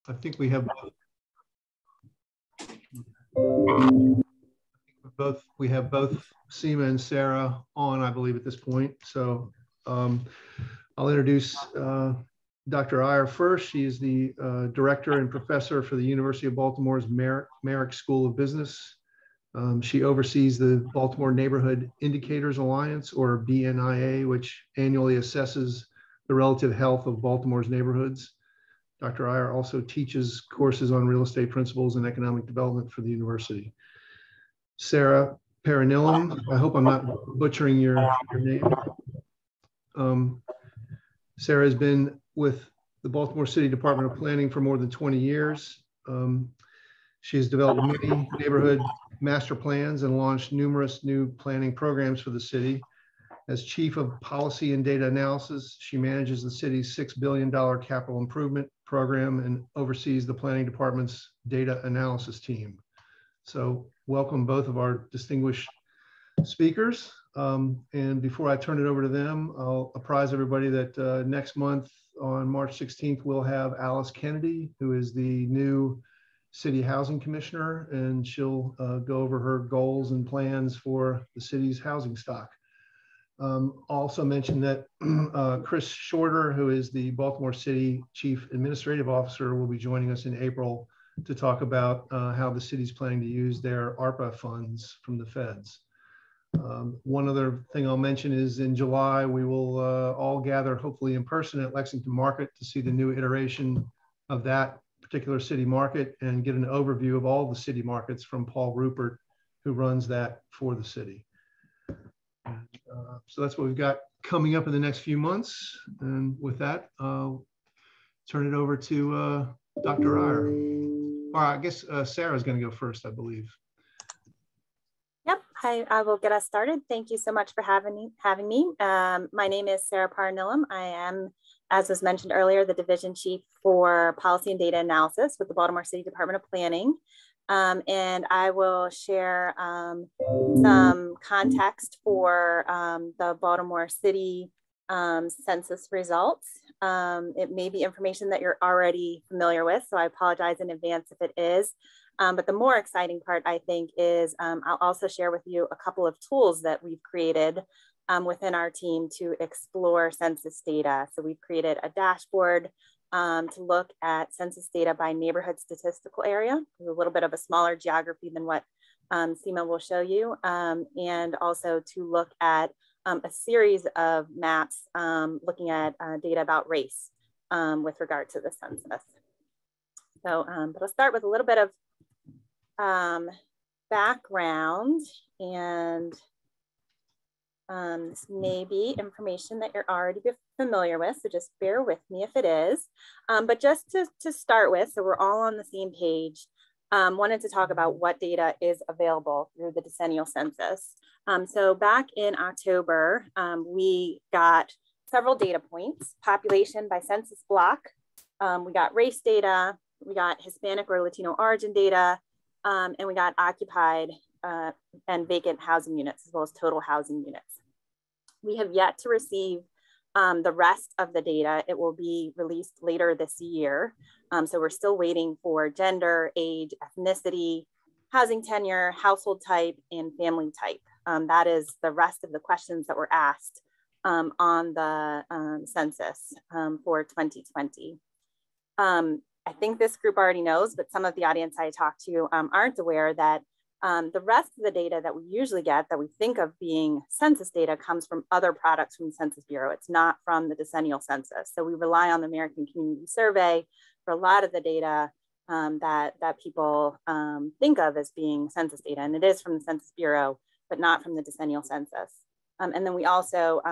I think we have both Seema and Sara on, I believe, at this point. So I'll introduce Dr. Iyer first. She is the director and professor for the University of Baltimore's Merrick School of Business. She oversees the Baltimore Neighborhood Indicators Alliance, or BNIA, which annually assesses the relative health of Baltimore's neighborhoods. Dr. Iyer also teaches courses on real estate principles and economic development for the university. Sara Paranilam, I hope I'm not butchering your name. Sara has been with the Baltimore City Department of Planning for more than 20 years. She has developed many neighborhood master plans and launched numerous new planning programs for the city. As Chief of Policy and Data Analysis, she manages the city's $6 billion capital improvement program and oversees the planning department's data analysis team. So welcome both of our distinguished speakers. And before I turn it over to them, I'll apprise everybody that next month on March 16th, we'll have Alice Kennedy, who is the new City Housing Commissioner, and she'll go over her goals and plans for the city's housing stock. Also mention that Chris Shorter, who is the Baltimore City Chief Administrative Officer, will be joining us in April to talk about how the city's planning to use their ARPA funds from the feds. One other thing I'll mention is in July, we will all gather, hopefully in person, at Lexington Market to see the new iteration of that particular city market and get an overview of all the city markets from Paul Rupert, who runs that for the city. So that's what we've got coming up in the next few months. And with that, I'll turn it over to Dr. Iyer. Or I guess Sarah's going to go first, I believe. Yep, I will get us started. Thank you so much for having me. My name is Sara Paranilam. I am, as was mentioned earlier, the Division Chief for Policy and Data Analysis with the Baltimore City Department of Planning. And I will share some context for the Baltimore City census results. It may be information that you're already familiar with, so I apologize in advance if it is. But the more exciting part, I think, is I'll also share with you a couple of tools that we've created within our team to explore census data. So we've created a dashboard to look at census data by neighborhood statistical area, a little bit of a smaller geography than what Seema will show you, and also to look at a series of maps looking at data about race with regard to the census. So, but I'll start with a little bit of background, and this may be information that you're already familiar with, so just bear with me if it is. But just to start with, so we're all on the same page, wanted to talk about what data is available through the decennial census. So back in October, we got several data points: population by census block, we got race data, we got Hispanic or Latino origin data, and we got occupied and vacant housing units, as well as total housing units. We have yet to receive the rest of the data. It will be released later this year. So we're still waiting for gender, age, ethnicity, housing tenure, household type, and family type. That is the rest of the questions that were asked on the census for 2020. I think this group already knows, but some of the audience I talked to aren't aware that the rest of the data that we usually get, that we think of being census data, comes from other products from the Census Bureau. It's not from the decennial census. So we rely on the American Community Survey for a lot of the data that people think of as being census data. And it is from the Census Bureau, but not from the decennial census. And then we also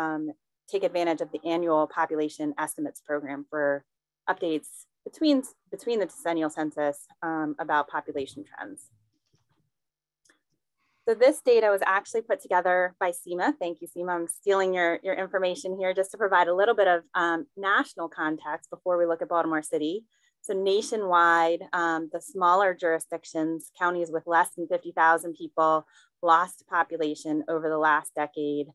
take advantage of the annual population estimates program for updates between the decennial census about population trends. So this data was actually put together by Seema. Thank you, Seema. I'm stealing your information here just to provide a little bit of national context before we look at Baltimore City. So nationwide, the smaller jurisdictions, counties with less than 50,000 people, lost population over the last decade.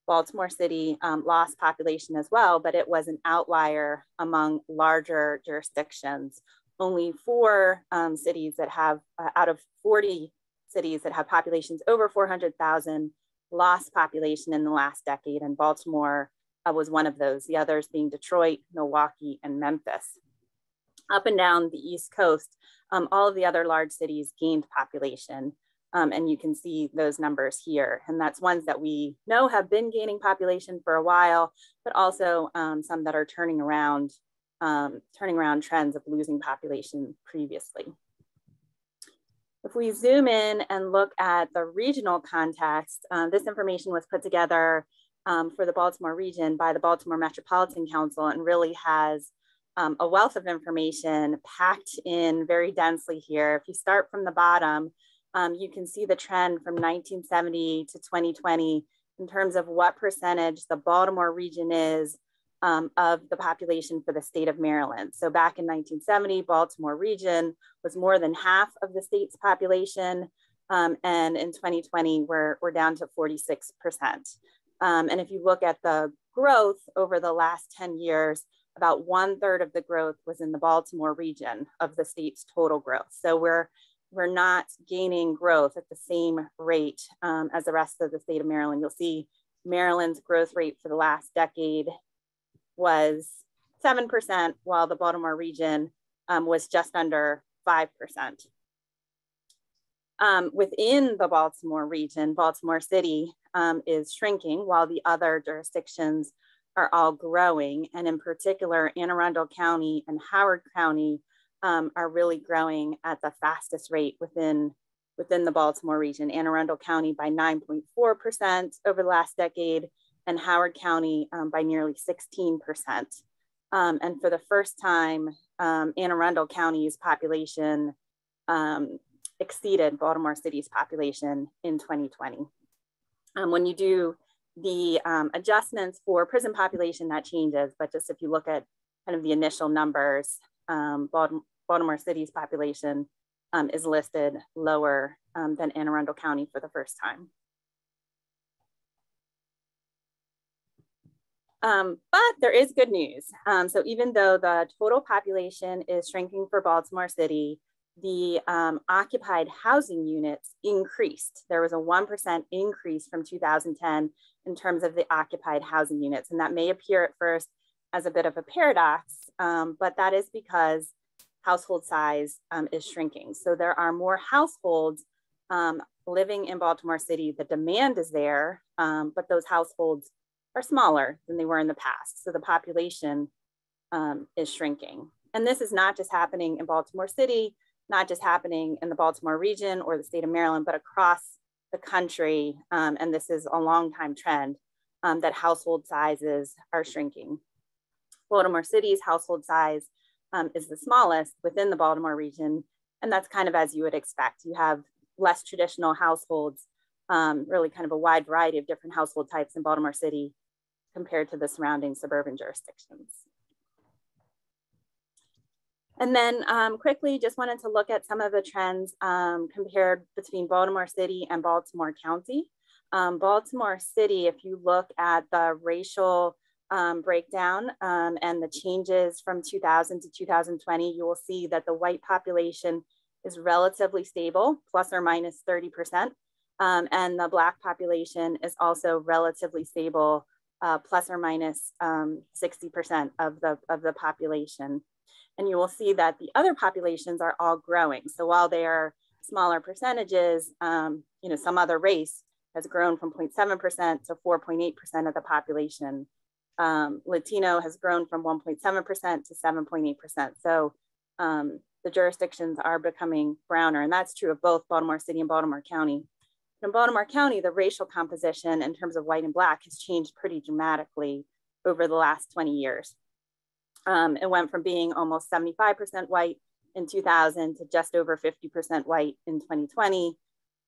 Baltimore City lost population as well, but it was an outlier among larger jurisdictions. only 4 cities that have, out of 40 cities that have populations over 400,000, lost population in the last decade, and Baltimore was one of those, the others being Detroit, Milwaukee, and Memphis. Up and down the East Coast, all of the other large cities gained population, and you can see those numbers here. And that's ones that we know have been gaining population for a while, but also some that are turning around trends of losing population previously. If we zoom in and look at the regional context, this information was put together for the Baltimore region by the Baltimore Metropolitan Council, and really has a wealth of information packed in very densely here. If you start from the bottom, you can see the trend from 1970 to 2020 in terms of what percentage the Baltimore region is of the population for the state of Maryland. So back in 1970, Baltimore region was more than half of the state's population. And in 2020, we're down to 46%. And if you look at the growth over the last 10 years, about 1/3 of the growth was in the Baltimore region of the state's total growth. So we're not gaining growth at the same rate as the rest of the state of Maryland. You'll see Maryland's growth rate for the last decade was 7%, while the Baltimore region was just under 5%. Within the Baltimore region, Baltimore City is shrinking, while the other jurisdictions are all growing. And in particular, Anne Arundel County and Howard County are really growing at the fastest rate within the Baltimore region. Anne Arundel County by 9.4% over the last decade, and Howard County by nearly 16%. And for the first time, Anne Arundel County's population exceeded Baltimore City's population in 2020. When you do the adjustments for prison population, that changes, but just if you look at kind of the initial numbers, Baltimore City's population is listed lower than Anne Arundel County for the first time. But there is good news. So even though the total population is shrinking for Baltimore City, the occupied housing units increased. There was a 1% increase from 2010 in terms of the occupied housing units. And that may appear at first as a bit of a paradox, but that is because household size is shrinking. So there are more households living in Baltimore City. The demand is there, but those households are smaller than they were in the past. So the population is shrinking. And this is not just happening in Baltimore City, not just happening in the Baltimore region or the state of Maryland, but across the country. And this is a long time trend that household sizes are shrinking. Baltimore City's household size is the smallest within the Baltimore region. And that's kind of as you would expect. You have less traditional households, really kind of a wide variety of different household types in Baltimore City compared to the surrounding suburban jurisdictions. And then quickly, just wanted to look at some of the trends compared between Baltimore City and Baltimore County. Baltimore City, if you look at the racial breakdown and the changes from 2000 to 2020, you will see that the white population is relatively stable, plus or minus 30%. And the Black population is also relatively stable, plus or minus 60% of the population. And you will see that the other populations are all growing. So while they are smaller percentages, some other race has grown from 0.7% to 4.8% of the population. Latino has grown from 1.7% to 7.8%. So the jurisdictions are becoming browner, and that's true of both Baltimore City and Baltimore County. In Baltimore County, the racial composition in terms of white and Black has changed pretty dramatically over the last 20 years. It went from being almost 75% white in 2000 to just over 50% white in 2020,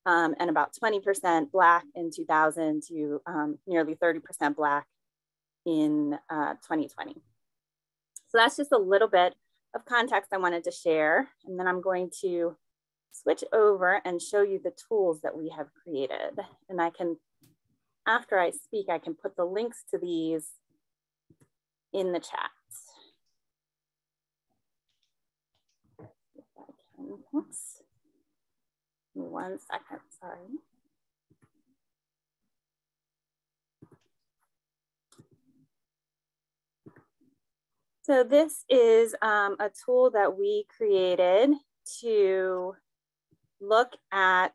and about 20% Black in 2000 to nearly 30% Black in 2020. So that's just a little bit of context I wanted to share. And then I'm going to switch over and show you the tools that we have created. And I can, after I speak, I can put the links to these in the chat. Oops. 1 second, sorry. So this is a tool that we created to look at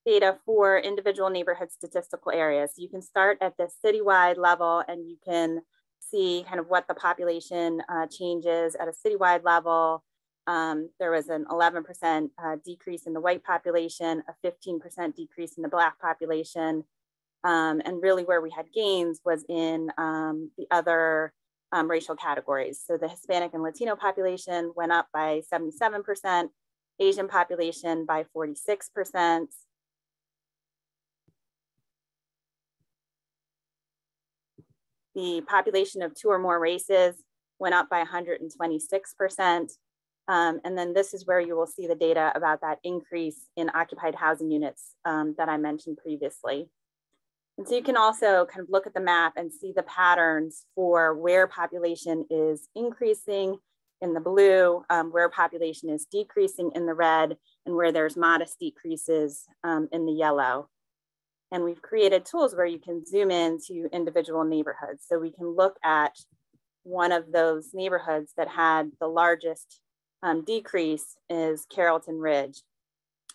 data for individual neighborhood statistical areas. You can start at the citywide level and you can see kind of what the population changes at a citywide level. There was an 11% decrease in the white population, a 15% decrease in the Black population. And really where we had gains was in the other racial categories. So the Hispanic and Latino population went up by 77%, Asian population by 46%. The population of 2 or more races went up by 126%. And then this is where you will see the data about that increase in occupied housing units that I mentioned previously. And so you can also kind of look at the map and see the patterns for where population is increasing in the blue, where population is decreasing in the red, and where there's modest decreases in the yellow. And we've created tools where you can zoom into individual neighborhoods. So we can look at one of those neighborhoods that had the largest decrease is Carrollton Ridge.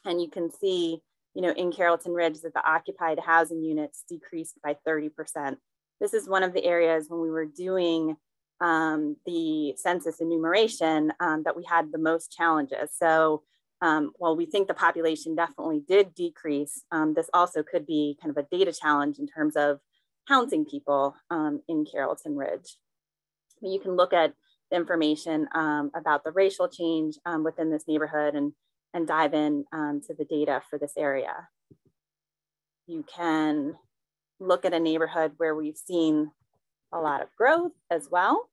And you can see, you know, in Carrollton Ridge that the occupied housing units decreased by 30%. This is one of the areas when we were doing the census enumeration that we had the most challenges. So while we think the population definitely did decrease, this also could be kind of a data challenge in terms of counting people in Carrollton Ridge. You can look at the information about the racial change within this neighborhood and dive in to the data for this area. You can look at a neighborhood where we've seen a lot of growth as well.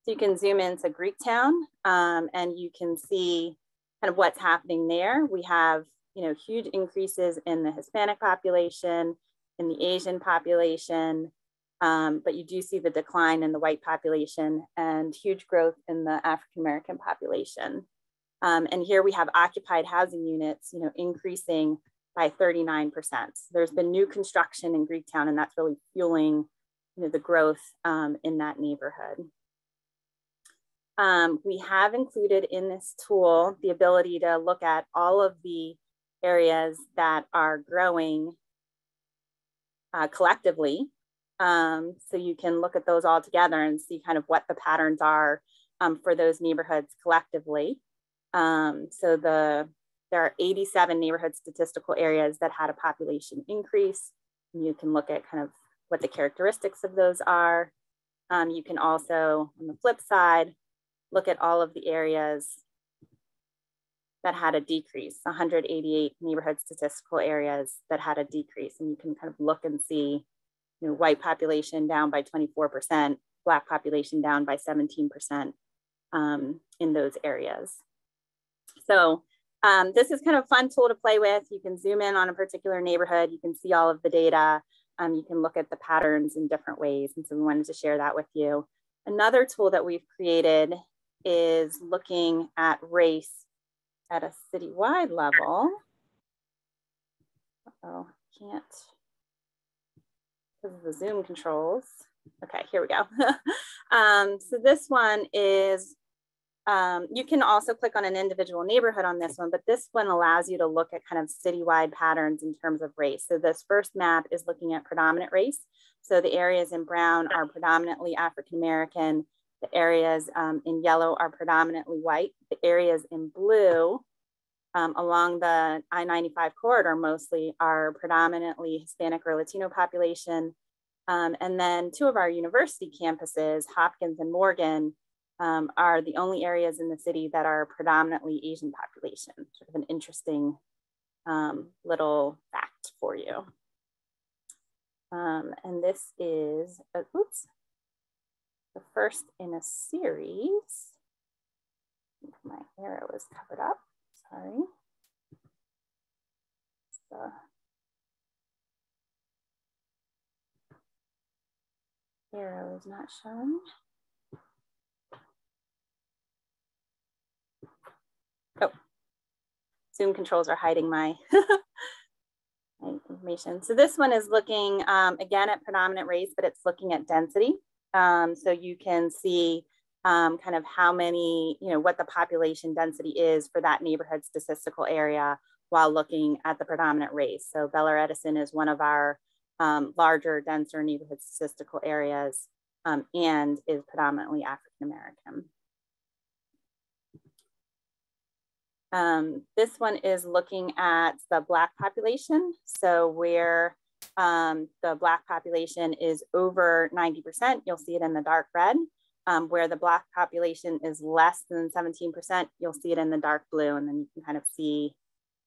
So you can zoom into Greektown and you can see kind of what's happening there. We have, you know, huge increases in the Hispanic population, in the Asian population, but you do see the decline in the white population and huge growth in the African-American population. And here we have occupied housing units, you know, increasing by 39%. So there's been new construction in Greektown, and that's really fueling, you know, the growth in that neighborhood. We have included in this tool the ability to look at all of the areas that are growing collectively. So you can look at those all together and see kind of what the patterns are for those neighborhoods collectively. So there are 87 neighborhood statistical areas that had a population increase. And you can look at kind of what the characteristics of those are. You can also, on the flip side, look at all of the areas that had a decrease, 188 neighborhood statistical areas that had a decrease. And you can kind of look and see, you know, white population down by 24%, Black population down by 17% in those areas. So this is kind of a fun tool to play with. You can zoom in on a particular neighborhood. You can see all of the data. You can look at the patterns in different ways. And so we wanted to share that with you. Another tool that we've created is looking at race at a citywide level. Uh-oh, can't, because of the Zoom controls. Okay, here we go. So this one is, you can also click on an individual neighborhood on this one, but this one allows you to look at kind of citywide patterns in terms of race. So this first map is looking at predominant race. So the areas in brown are predominantly African-American. The areas in yellow are predominantly white. The areas in blue along the I-95 corridor mostly are predominantly Hispanic or Latino population. And then two of our university campuses, Hopkins and Morgan, are the only areas in the city that are predominantly Asian population. Sort of an interesting little fact for you. And this is, oops, the first in a series. My arrow is covered up, sorry. The arrow is not showing. Zoom controls are hiding my, my information. So this one is looking again at predominant race, but it's looking at density. So you can see kind of how many, what the population density is for that neighborhood statistical area while looking at the predominant race. So Bel Air Edison is one of our larger, denser neighborhood statistical areas and is predominantly African-American. This one is looking at the Black population. So where the Black population is over 90%, you'll see it in the dark red. Where the Black population is less than 17%, you'll see it in the dark blue, and then you can kind of see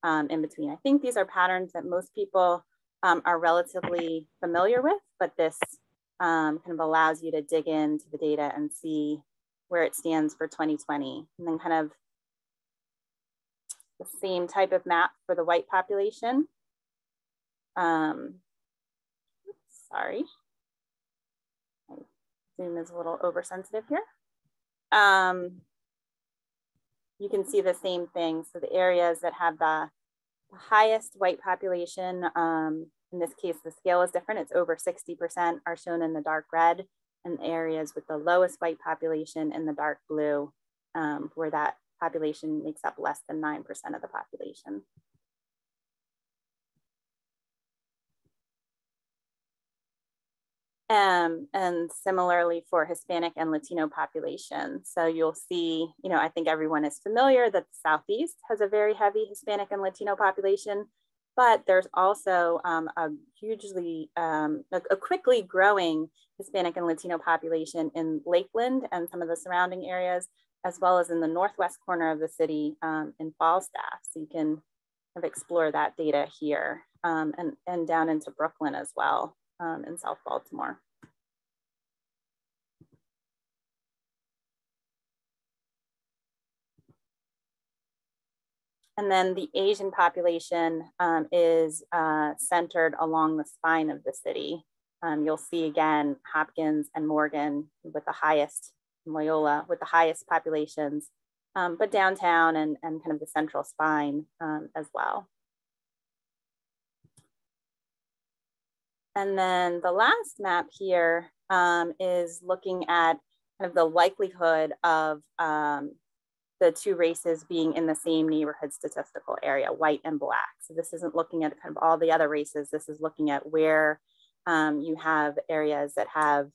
in between. I think these are patterns that most people are relatively familiar with, but this kind of allows you to dig into the data and see where it stands for 2020. And then kind of the same type of map for the white population. Sorry. Zoom is a little oversensitive here. You can see the same thing. So the areas that have the highest white population, in this case, the scale is different. It's over 60% are shown in the dark red, and areas with the lowest white population in the dark blue, where that population makes up less than 9% of the population. And similarly for Hispanic and Latino population. So you'll see, I think everyone is familiar that the Southeast has a very heavy Hispanic and Latino population, but there's also a hugely, a quickly growing Hispanic and Latino population in Lakeland and some of the surrounding areas, as well as in the northwest corner of the city in Falstaff. So you can kind of explore that data here and down into Brooklyn as well. In South Baltimore. And then the Asian population is centered along the spine of the city. You'll see again, Hopkins and Morgan with the highest, Loyola with the highest populations, but downtown and kind of the central spine as well. And then the last map here is looking at kind of the likelihood of the two races being in the same neighborhood statistical area, white and Black. So this isn't looking at kind of all the other races. This is looking at where you have areas that have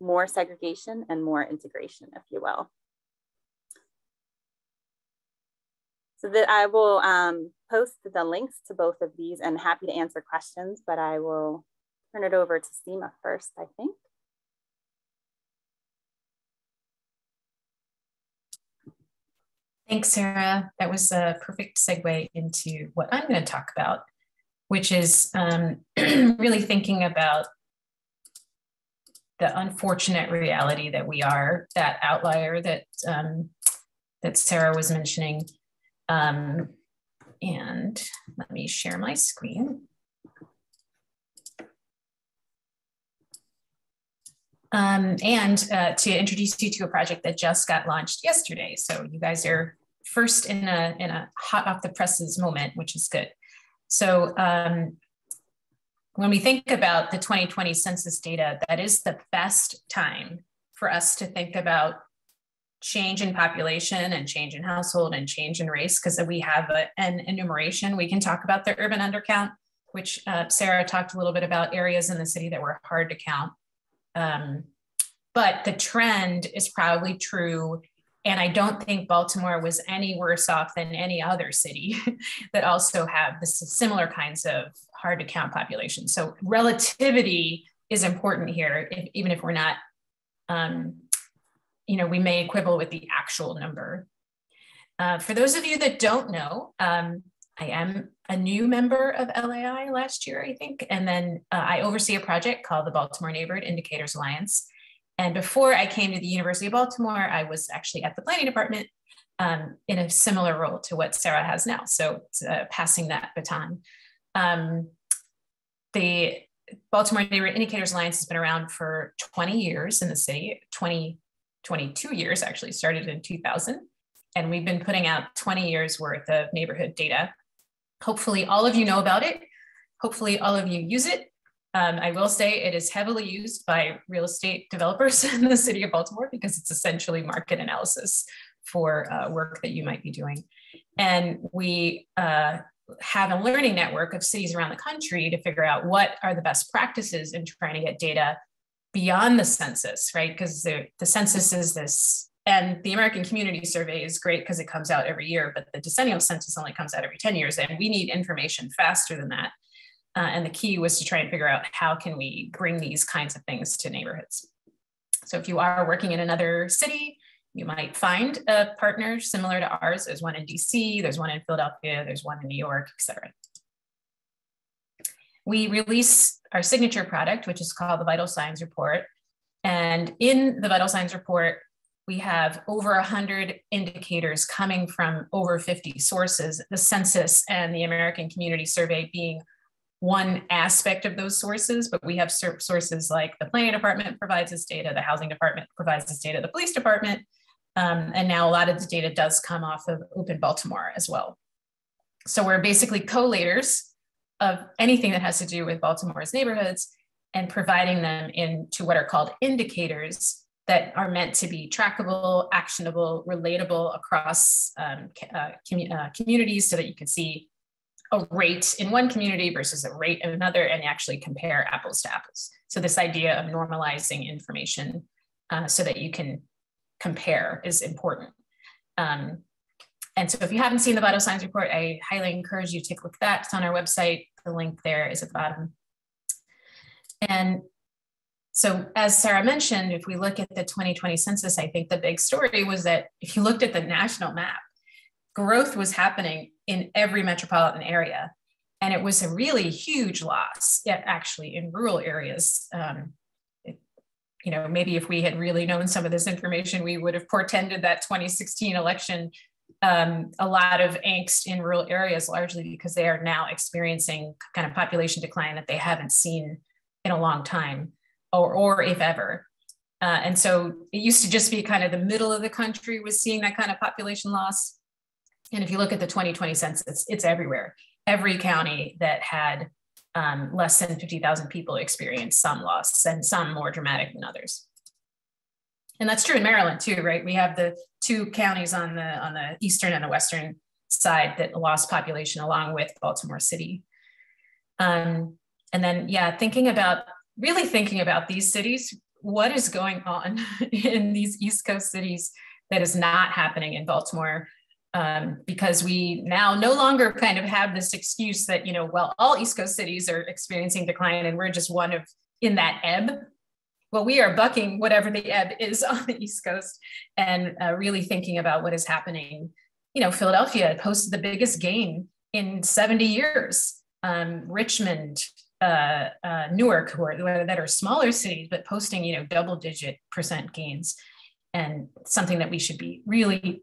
more segregation and more integration, if you will. So that I will post the links to both of these and happy to answer questions, but I will turn it over to Seema first, I think. Thanks, Sarah. That was a perfect segue into what I'm going to talk about, which is really thinking about the unfortunate reality that we are, that outlier that, that Sarah was mentioning. And let me share my screen. And to introduce you to a project that just got launched yesterday. So you guys are first in a hot off the presses moment, which is good. So when we think about the 2020 census data, that is the best time for us to think about change in population and change in household and change in race, because we have an enumeration. We can talk about the urban undercount, which Sarah talked a little bit about areas in the city that were hard to count. But the trend is probably true. And I don't think Baltimore was any worse off than any other city that also have this similar kinds of hard to count population. So relativity is important here, even if we're not, we may quibble with the actual number. For those of you that don't know, I am a new member of LAI last year, I think. And then I oversee a project called the Baltimore Neighborhood Indicators Alliance. And before I came to the University of Baltimore, I was actually at the planning department in a similar role to what Sarah has now. So it's passing that baton. The Baltimore Neighborhood Indicators Alliance has been around for 20 years in the city, 22 years actually, started in 2000. And we've been putting out 20 years worth of neighborhood data. Hopefully all of you know about it. Hopefully all of you use it. I will say it is heavily used by real estate developers in the city of Baltimore because it's essentially market analysis for work that you might be doing. And we have a learning network of cities around the country to figure out what are the best practices in trying to get data beyond the census, right? Because the census is this, and the American Community Survey is great because it comes out every year, but the decennial census only comes out every 10 years, and we need information faster than that. And the key was to try and figure out how can we bring these kinds of things to neighborhoods. So if you are working in another city, you might find a partner similar to ours. There's one in DC, there's one in Philadelphia, there's one in New York, et cetera. We release our signature product, which is called the Vital Signs Report. And in the Vital Signs Report, we have over 100 indicators coming from over 50 sources, the census and the American Community Survey being one aspect of those sources, but we have sources like the planning department provides this data, the housing department provides this data, the police department, and now a lot of the data does come off of Open Baltimore as well. So we're basically collators of anything that has to do with Baltimore's neighborhoods and providing them into what are called indicators that are meant to be trackable, actionable, relatable across communities so that you can see a rate in one community versus a rate in another and actually compare apples to apples. So this idea of normalizing information so that you can compare is important. And so if you haven't seen the Vital Signs Report, I highly encourage you to take a look at that. It's on our website. The link there is at the bottom. And so as Sarah mentioned, if we look at the 2020 census, I think the big story was that if you looked at the national map, growth was happening in every metropolitan area. And it was a really huge loss, yet actually in rural areas. You know, maybe if we had really known some of this information, we would have portended that 2016 election. A lot of angst in rural areas, largely because they are now experiencing kind of population decline that they haven't seen in a long time, or if ever. And so it used to just be kind of the middle of the country was seeing that kind of population loss. And if you look at the 2020 census, it's everywhere. Every county that had less than 50,000 people experienced some loss, and some more dramatic than others. And that's true in Maryland too, right? We have the two counties on the eastern and the western side that lost population along with Baltimore City. And then, yeah, really thinking about these cities, what is going on in these East Coast cities that is not happening in Baltimore? Because we now no longer kind of have this excuse that, you know, well, all East Coast cities are experiencing decline and we're just one of in that ebb. Well, we are bucking whatever the ebb is on the East Coast and really thinking about what is happening. You know, Philadelphia posted the biggest gain in 70 years. Richmond, Newark, that are smaller cities, but posting, you know, double-digit % gains. And something that we should be really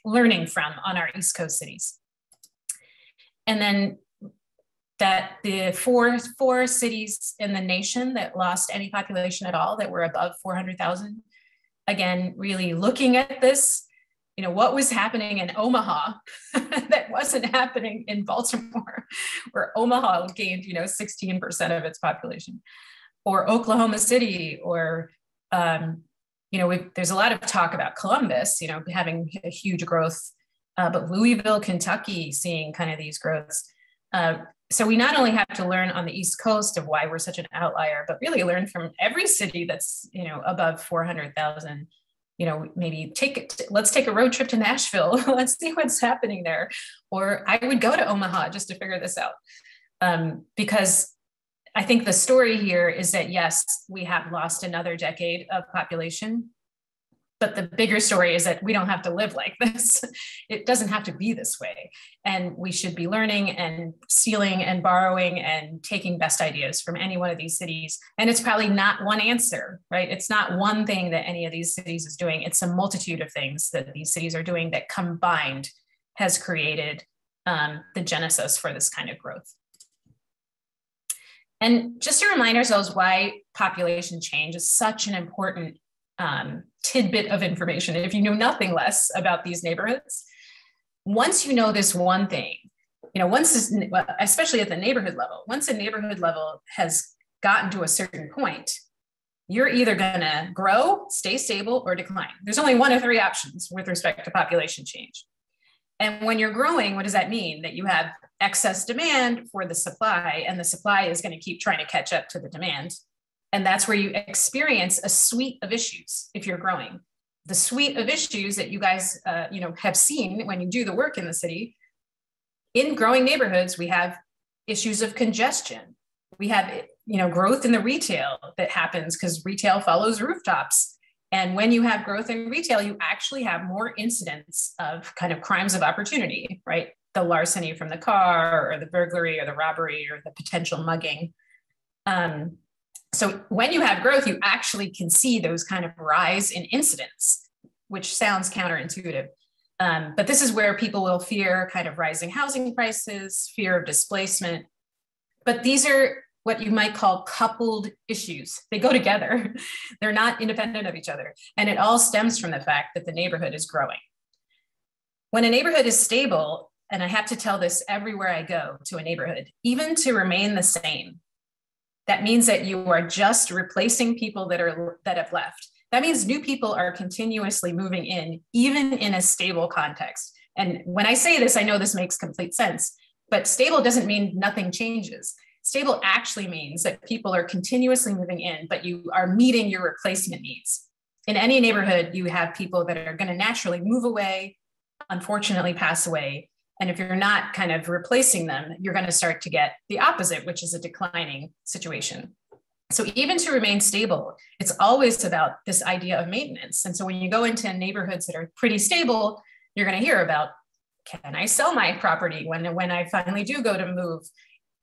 learning from on our East Coast cities. And then that the four cities in the nation that lost any population at all that were above 400,000, again, really looking at this, you know, what was happening in Omaha that wasn't happening in Baltimore, where Omaha gained, you know, 16% of its population, or Oklahoma City, or, you know, there's a lot of talk about Columbus, you know, having a huge growth, but Louisville, Kentucky, seeing kind of these growths. So we not only have to learn on the East Coast of why we're such an outlier, but really learn from every city that's, you know, above 400,000. You know, maybe let's take a road trip to Nashville. Let's see what's happening there. Or I would go to Omaha just to figure this out. Because I think the story here is that, yes, we have lost another decade of population, but the bigger story is that we don't have to live like this. It doesn't have to be this way. And we should be learning and stealing and borrowing and taking best ideas from any one of these cities. And it's probably not one answer, right? It's not one thing that any of these cities is doing. It's a multitude of things that these cities are doing that combined has created the genesis for this kind of growth. And just to remind ourselves why population change is such an important tidbit of information. If you know nothing less about these neighborhoods, once you know this one thing, especially at the neighborhood level, once a neighborhood level has gotten to a certain point, you're either going to grow, stay stable, or decline. There's only one of three options with respect to population change. And when you're growing, what does that mean? That you have excess demand for the supply, and the supply is going to keep trying to catch up to the demand. And that's where you experience a suite of issues if you're growing. The suite of issues that you guys have seen when you do the work in the city. In growing neighborhoods, we have issues of congestion. We have growth in the retail that happens because retail follows rooftops. And when you have growth in retail, you actually have more incidents of kind of crimes of opportunity, right? The larceny from the car, or the burglary, or the robbery, or the potential mugging. So when you have growth, you actually can see those kind of rise in incidents, which sounds counterintuitive. But this is where people will fear kind of rising housing prices, fear of displacement. But these are what you might call coupled issues. They go together. They're not independent of each other. And it all stems from the fact that the neighborhood is growing. When a neighborhood is stable, and I have to tell this everywhere I go to a neighborhood, even to remain the same, that means that you are just replacing people that have left. That means new people are continuously moving in, even in a stable context. And when I say this, I know this makes complete sense, but stable doesn't mean nothing changes. Stable actually means that people are continuously moving in, but you are meeting your replacement needs. In any neighborhood, you have people that are going to naturally move away, unfortunately pass away. And if you're not kind of replacing them, you're going to start to get the opposite, which is a declining situation. So even to remain stable, it's always about this idea of maintenance. And so when you go into neighborhoods that are pretty stable, you're going to hear about, can I sell my property when I finally do go to move?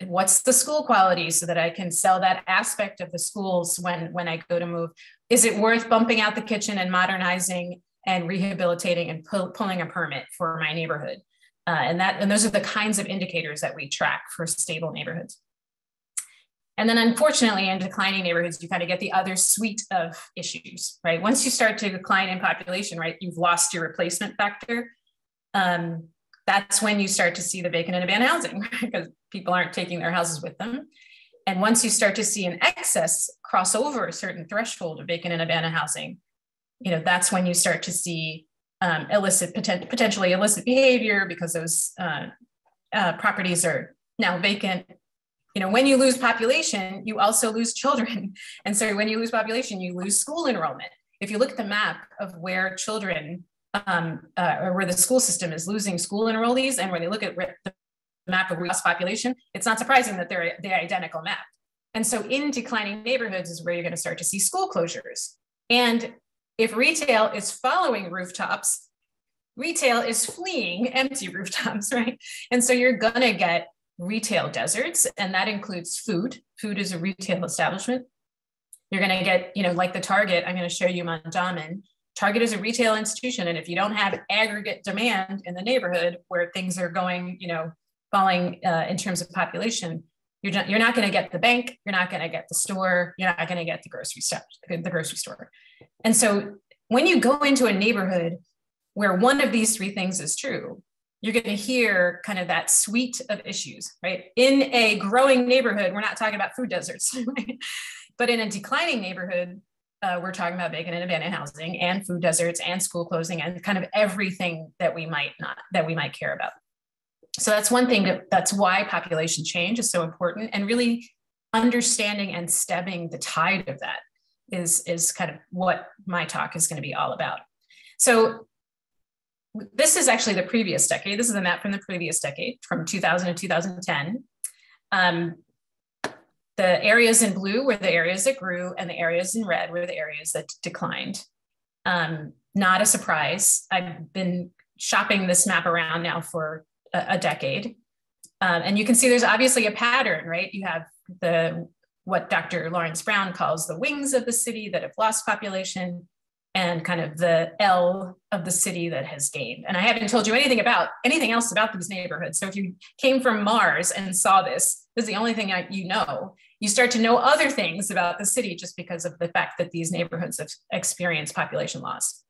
What's the school quality so that I can sell that aspect of the schools when I go to move? Is it worth bumping out the kitchen and modernizing and rehabilitating and pulling a permit for my neighborhood? And those are the kinds of indicators that we track for stable neighborhoods. And then unfortunately, in declining neighborhoods, you kind of get the other suite of issues, right? Once you start to decline in population, right, you've lost your replacement factor. That's when you start to see the vacant and abandoned housing, because people aren't taking their houses with them. And once you start to see an excess cross over a certain threshold of vacant and abandoned housing, that's when you start to see potentially illicit behavior, because those properties are now vacant. When you lose population, you also lose children. And so when you lose population, you lose school enrollment. If you look at the map of where children or where the school system is losing school enrollees, and when they look at the map of lost population, it's not surprising that they're the identical map. And so in declining neighborhoods is where you're going to start to see school closures. And if retail is following rooftops, retail is fleeing empty rooftops, right? And so you're going to get retail deserts, and that includes food. Food is a retail establishment. You're going to get, like the Target, I'm going to show you Mondawmin. Target is a retail institution. And if you don't have aggregate demand in the neighborhood where things are going, falling in terms of population, you're not going to get the bank, you're not going to get the store, you're not going to get the grocery store. And so when you go into a neighborhood where one of these three things is true, you're going to hear kind of that suite of issues, right? In a growing neighborhood, we're not talking about food deserts, right? But in a declining neighborhood, we're talking about vacant and abandoned housing and food deserts and school closing and kind of everything that we might care about. So that's one thing that's why population change is so important, and really understanding and stemming the tide of that is kind of what my talk is going to be all about. So this is actually the previous decade. This is a map from the previous decade, from 2000 to 2010. The areas in blue were the areas that grew, and the areas in red were the areas that declined. Not a surprise. I've been shopping this map around now for a decade. And you can see there's obviously a pattern, right? You have what Dr. Lawrence Brown calls the wings of the city that have lost population, and kind of the L of the city that has gained. And I haven't told you anything else about these neighborhoods. So if you came from Mars and saw this is the only thing you know. you start to know other things about the city just because of the fact that these neighborhoods have experienced population loss.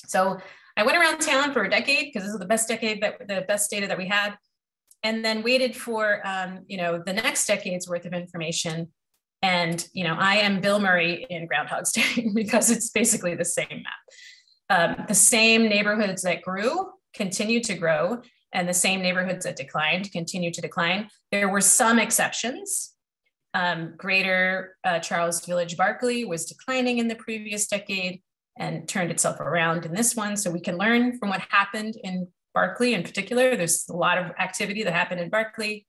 So I went around town for a decade because this is the best data that we had, and then waited for the next decade's worth of information. And I am Bill Murray in Groundhog's Day because it's basically the same map. The same neighborhoods that grew continue to grow, and the same neighborhoods that declined continue to decline. There were some exceptions. Greater Charles Village Barkley was declining in the previous decade and turned itself around in this one. So we can learn from what happened in Barkley in particular. There's a lot of activity that happened in Barkley.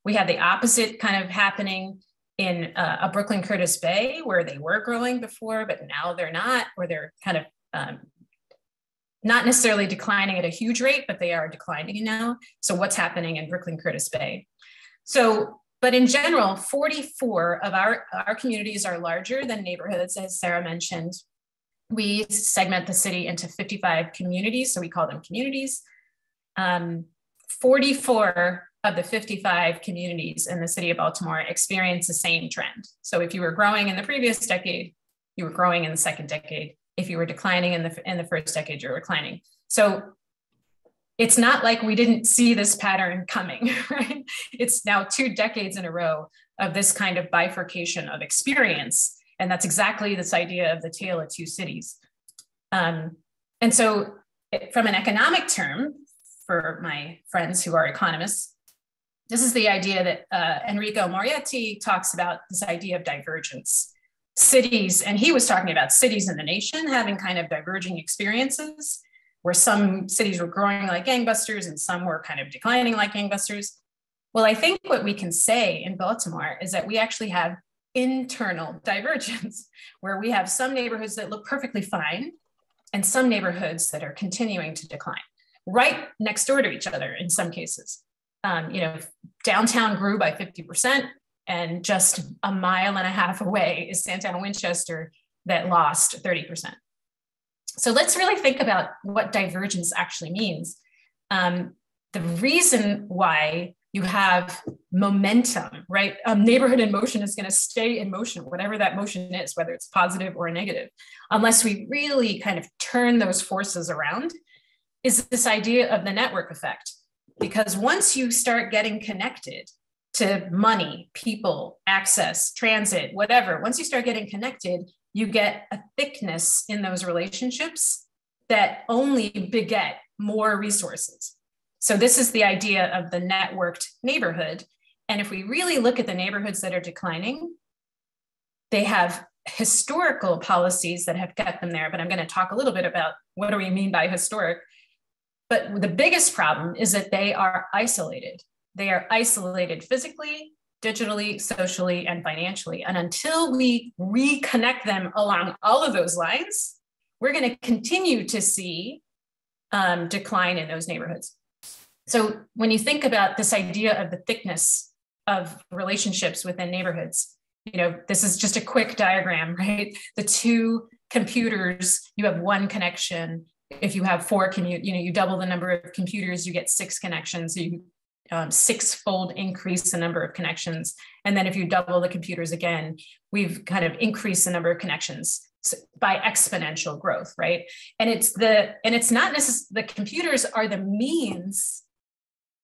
We had the opposite kind of happening in a Brooklyn Curtis Bay, where they were growing before, but now they're not, or they're kind of not necessarily declining at a huge rate, but they are declining now. So what's happening in Brooklyn Curtis Bay? So, but in general, 44 of our communities are larger than neighborhoods, as Sarah mentioned. We segment the city into 55 communities, so we call them communities. 44 of the 55 communities in the city of Baltimore experience the same trend. So if you were growing in the previous decade, you were growing in the second decade. If you were declining in the first decade, you're declining. So it's not like we didn't see this pattern coming, right? It's now 2 decades in a row of this kind of bifurcation of experience. And that's exactly this idea of the tale of two cities. And so from an economic term, for my friends who are economists, this is the idea that Enrico Morietti talks about, this idea of divergence. Cities, and he was talking about cities in the nation having kind of diverging experiences, where some cities were growing like gangbusters and some were kind of declining like gangbusters. Well, I think what we can say in Baltimore is that we actually have internal divergence, where we have some neighborhoods that look perfectly fine and some neighborhoods that are continuing to decline, right next door to each other in some cases. Downtown grew by 50%, and just a mile and a half away is Santana Winchester that lost 30%. So let's really think about what divergence actually means. The reason why you have momentum, right? Neighborhood in motion is going to stay in motion, whatever that motion is, whether it's positive or negative, unless we really kind of turn those forces around, is this idea of the network effect. Because once you start getting connected to money, people, access, transit, whatever, once you start getting connected, you get a thickness in those relationships that only beget more resources. So this is the idea of the networked neighborhood. And if we really look at the neighborhoods that are declining, they have historical policies that have kept them there, but I'm going to talk a little bit about what do we mean by historic. But the biggest problem is that they are isolated. They are isolated physically, digitally, socially, and financially. And until we reconnect them along all of those lines, we're going to continue to see decline in those neighborhoods. So when you think about this idea of the thickness of relationships within neighborhoods, this is just a quick diagram, right? The 2 computers, you have 1 connection. If you have 4 you double the number of computers, you get 6 connections. You 6-fold increase the number of connections. And then if you double the computers again, we've kind of increased the number of connections by exponential growth, right? And it's not necessarily, the computers are the means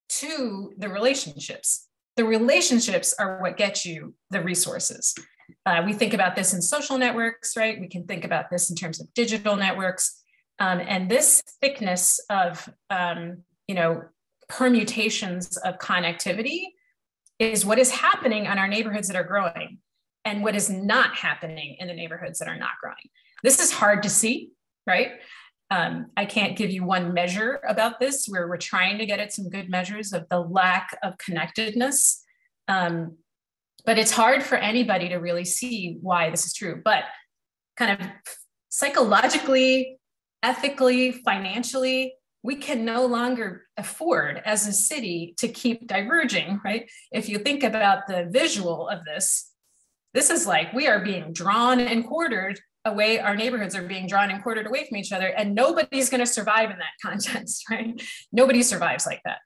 to the relationships. The relationships are what get you the resources. We think about this in social networks, right? We can think about this in terms of digital networks. And this thickness of, permutations of connectivity is what is happening on our neighborhoods that are growing and what is not happening in the neighborhoods that are not growing. This is hard to see, right? I can't give you one measure about this. We're trying to get at some good measures of the lack of connectedness. But it's hard for anybody to really see why this is true. But kind of psychologically, ethically, financially, we can no longer afford as a city to keep diverging, right? If you think about the visual of this is like we are being drawn and quartered away. Our neighborhoods are being drawn and quartered away from each other, and nobody's going to survive in that context, right? Nobody survives like that.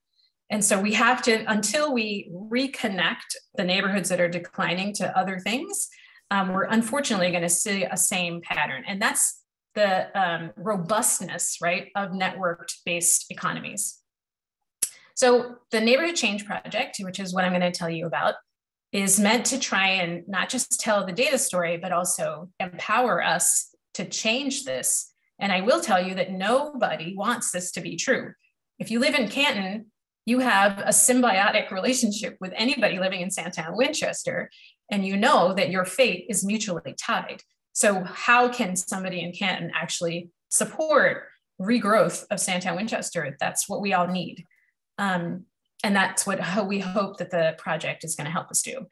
And so we have to, until we reconnect the neighborhoods that are declining to other things, we're unfortunately going to see a same pattern. And that's the robustness, right, of networked-based economies. So the Neighborhood Change Project, which is what I'm going to tell you about, is meant to try and not just tell the data story, but also empower us to change this. And I will tell you that nobody wants this to be true. If you live in Canton, you have a symbiotic relationship with anybody living in Santana Winchester, and you know that your fate is mutually tied. So how can somebody in Canton actually support regrowth of Santana Winchester? That's what we all need. And that's what we hope that the project is going to help us do.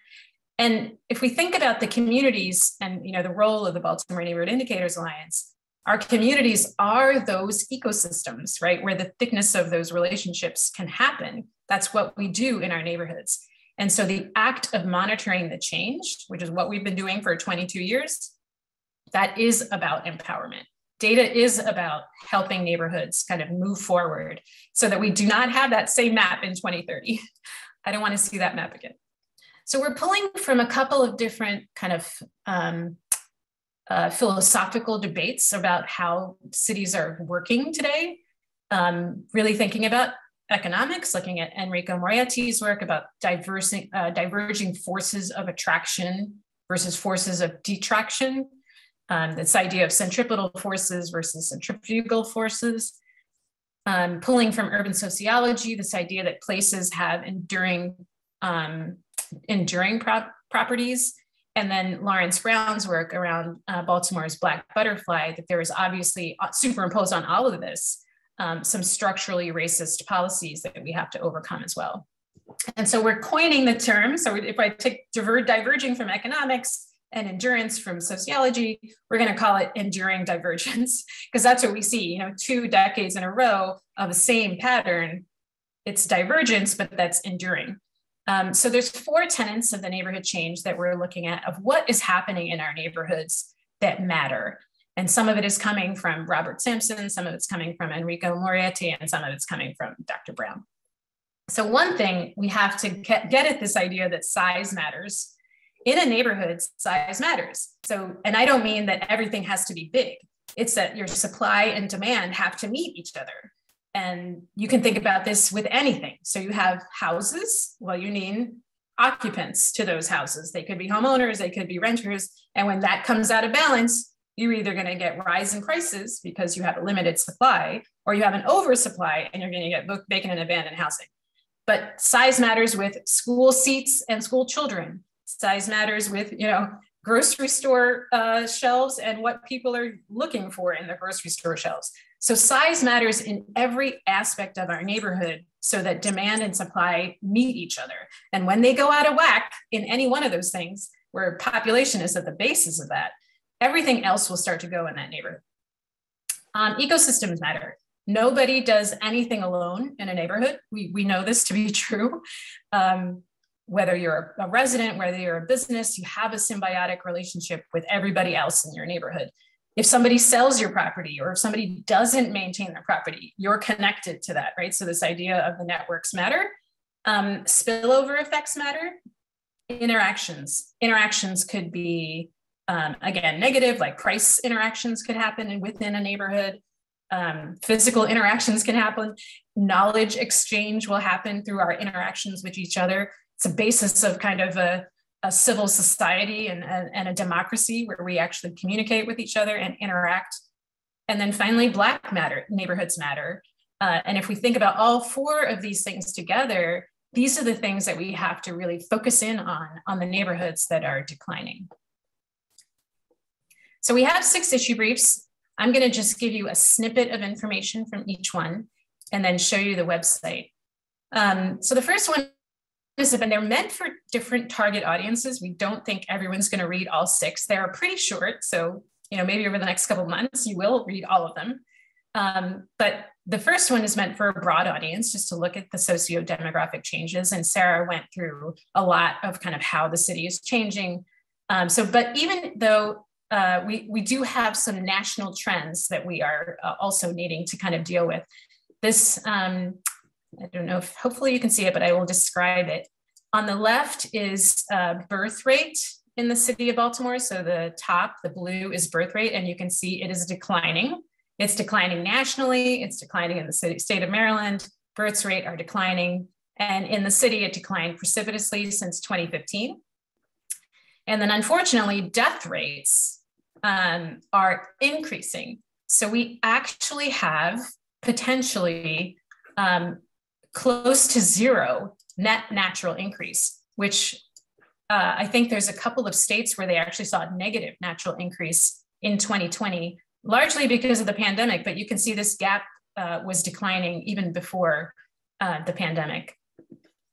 And if we think about the communities and the role of the Baltimore Neighborhood Indicators Alliance, our communities are those ecosystems, right, where the thickness of those relationships can happen. That's what we do in our neighborhoods. And so the act of monitoring the change, which is what we've been doing for 22 years, that is about empowerment. Data is about helping neighborhoods kind of move forward so that we do not have that same map in 2030. I don't want to see that map again. So we're pulling from a couple of different kind of philosophical debates about how cities are working today, really thinking about economics, looking at Enrico Morietti's work about diverging forces of attraction versus forces of detraction. This idea of centripetal forces versus centrifugal forces, pulling from urban sociology, this idea that places have enduring properties, and then Lawrence Brown's work around Baltimore's Black Butterfly, that there is obviously superimposed on all of this, some structurally racist policies that we have to overcome as well. And so we're coining the term. So if I take diverging from economics and endurance from sociology, we're going to call it enduring divergence, because that's what we see, 2 decades in a row of the same pattern. It's divergence, but that's enduring. So there's 4 tenets of the neighborhood change that we're looking at of what is happening in our neighborhoods that matter. And some of it is coming from Robert Sampson, some of it's coming from Enrico Morietti, and some of it's coming from Dr. Brown. So one thing we have to get at this idea that size matters. In a neighborhood, size matters. So, and I don't mean that everything has to be big. It's that your supply and demand have to meet each other. And you can think about this with anything. So you have houses, well, you need occupants to those houses. They could be homeowners, they could be renters. And when that comes out of balance, you're either going to get rising prices because you have a limited supply, or you have an oversupply and you're going to get vacant and abandoned housing. But size matters with school seats and school children. Size matters with, grocery store shelves and what people are looking for in the grocery store shelves. So size matters in every aspect of our neighborhood so that demand and supply meet each other. And when they go out of whack in any one of those things, where population is at the basis of that, everything else will start to go in that neighborhood. Ecosystems matter. Nobody does anything alone in a neighborhood. We know this to be true. Whether you're a resident, whether you're a business, you have a symbiotic relationship with everybody else in your neighborhood. If somebody sells your property or if somebody doesn't maintain their property, you're connected to that, right? So this idea of the networks matter. Spillover effects matter. Interactions could be, again, negative, like price interactions could happen within a neighborhood. Physical interactions can happen. Knowledge exchange will happen through our interactions with each other. It's a basis of kind of a civil society and a democracy where we actually communicate with each other and interact. And then finally, Black neighborhoods matter. And if we think about all 4 of these things together, these are the things that we have to really focus in on the neighborhoods that are declining. So we have 6 issue briefs. I'm going to just give you a snippet of information from each one and then show you the website. So the first one, and they're meant for different target audiences. We don't think everyone's going to read all 6. They're pretty short. So, maybe over the next couple of months, you will read all of them. But the first one is meant for a broad audience, just to look at the socio-demographic changes. And Sarah went through a lot of kind of how the city is changing. But even though we do have some national trends that we are also needing to kind of deal with, this I don't know if, hopefully you can see it, but I will describe it. On the left is birth rate in the city of Baltimore. So the top, the blue, is birth rate, and you can see it is declining. It's declining nationally, it's declining in the state of Maryland. Birth rate are declining, and in the city it declined precipitously since 2015. And then unfortunately, death rates are increasing. So we actually have potentially close to zero net natural increase, which I think there's a couple of states where they actually saw a negative natural increase in 2020, largely because of the pandemic, but you can see this gap was declining even before the pandemic.